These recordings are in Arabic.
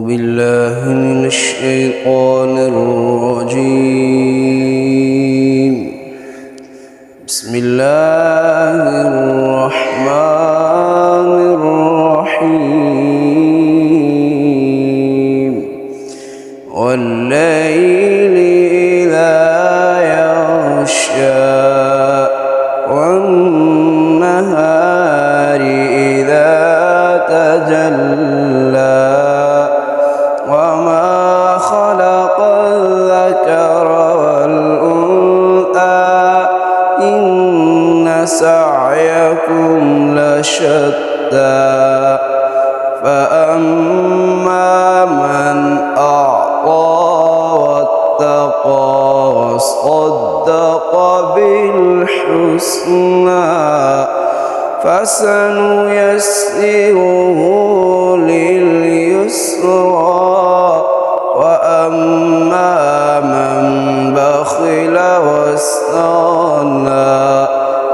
بالله من الشيطان الرجيم. بسم الله الرحمن الرحيم. والليل إذا يغشى والنهار إذا تجلى وما خلق الذكر والأنثى إن سعيكم لشتى فأما من أعطى واتقى وصدق بالحسنى فسنيسره لليسرى وأما من بخل واستغنى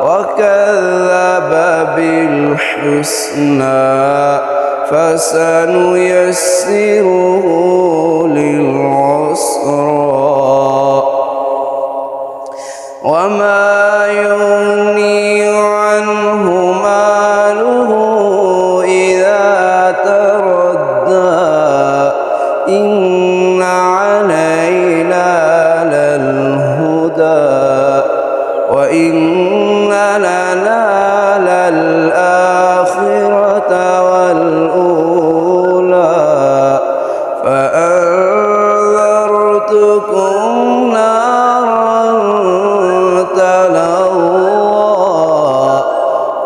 وكذب بالحسنى فسنيسره للعسرى وما يغني عنه ماله إذا تردى إن علينا للهدى وإن لنا للآخرة والأولى فأنذرتكم نارا تلظى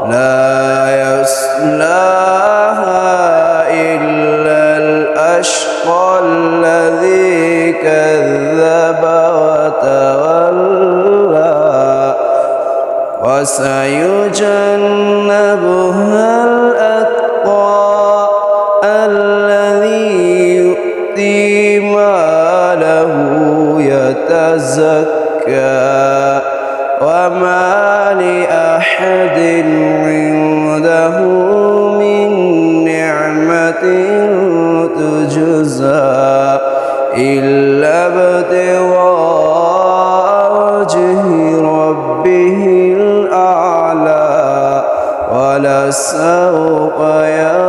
لا يصلاها إلا الأشقى الذي كذب وتولى وسيجنبها الأتقى الذي يؤتي ماله يتزكى وما لأحد عنده من نعمة تجزى إلا ابتغاء وجه ربه الأعلى ولسوف يرضى.